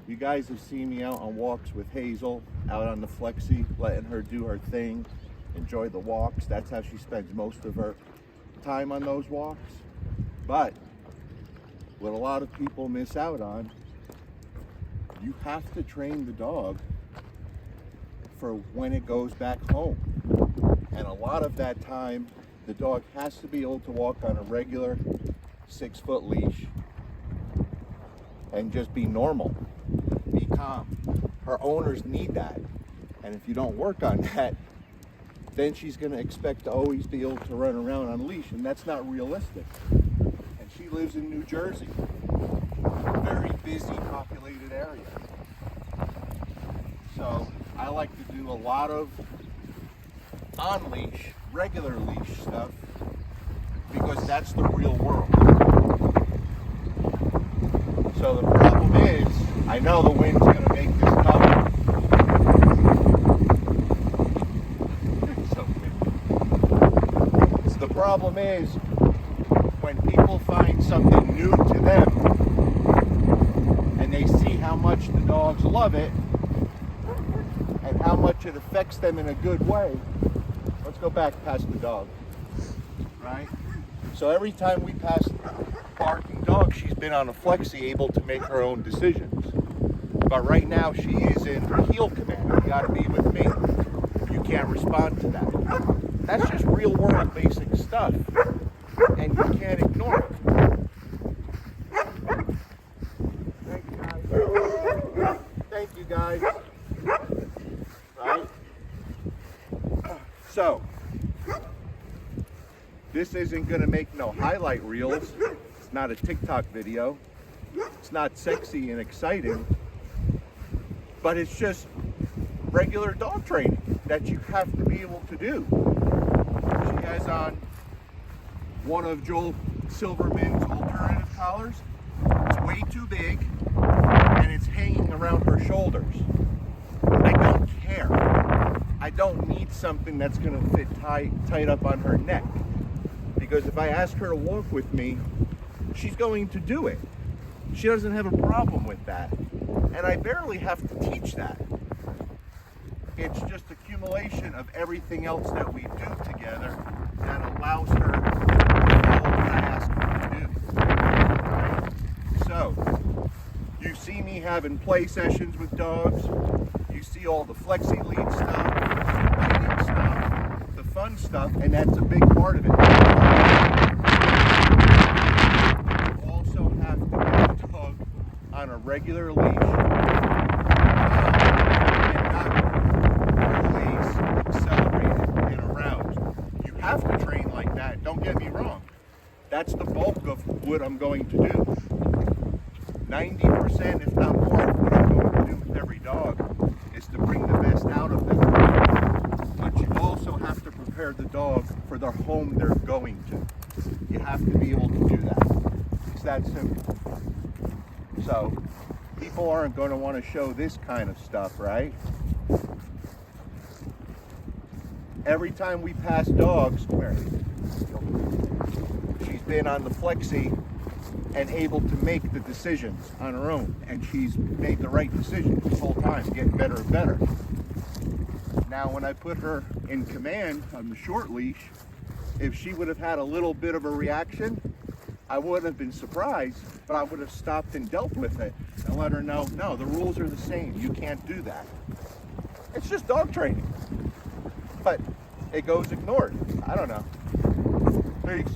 You guys have seen me out on walks with Hazel, out on the flexi, letting her do her thing, enjoy the walks. That's how she spends most of her time on those walks. But what a lot of people miss out on, you have to train the dog for when it goes back home. And a lot of that time, the dog has to be able to walk on a regular 6-foot leash and just be normal, be calm. Her owners need that. And if you don't work on that, then she's gonna expect to always be able to run around on a leash, and that's not realistic. And she lives in New Jersey, a very busy, populated area. So I like to do a lot of on-leash, regular leash stuff, because that's the real world. So the problem is, I know the wind's going to make this tough. So the problem is, when people find something new to them, and they see how much the dogs love it, and how much it affects them in a good way. Let's go back past the dog, right? So every time we pass barking dog, she's been on a flexi, able to make her own decisions. But right now she is in her heel command. You gotta be with me. You can't respond to that. That's just real world basic stuff, and you can't ignore it. Thank you guys. Thank you guys. Right? So, this isn't gonna make no highlight reels. It's not a TikTok video. It's not sexy and exciting, but it's just regular dog training that you have to be able to do. She has on one of Joel Silverman's alternative collars. It's way too big, and it's hanging around her shoulders. I don't care. I don't need something that's going to fit tight up on her neck. Because if I ask her to walk with me, she's going to do it. She doesn't have a problem with that. And I barely have to teach that. It's just accumulation of everything else that we do together that allows her to follow what I ask her to do. Right? So, you see me having play sessions with dogs. You see all the flexi lead stuff, the biting stuff, the fun stuff, and that's a big part of it. You also have to put the dog on a regular leash and not always accelerated and aroused. You have to train like that, don't get me wrong. That's the bulk of what I'm going to do. 90%, if not more, of what I'm going to do with every dog is to bring the best out of them. But you also have to prepare the dog for the home they're going to. You have to be able to do that. It's that simple. So, people aren't going to want to show this kind of stuff, right? Every time we pass dogs, she's been on the flexi and able to make the decisions on her own. And she's made the right decisions this whole time, getting better and better. Now, when I put her in command on the short leash, if she would have had a little bit of a reaction, I wouldn't have been surprised, but I would have stopped and dealt with it and let her know, no, the rules are the same. You can't do that. It's just dog training. But it goes ignored. I don't know. Peace.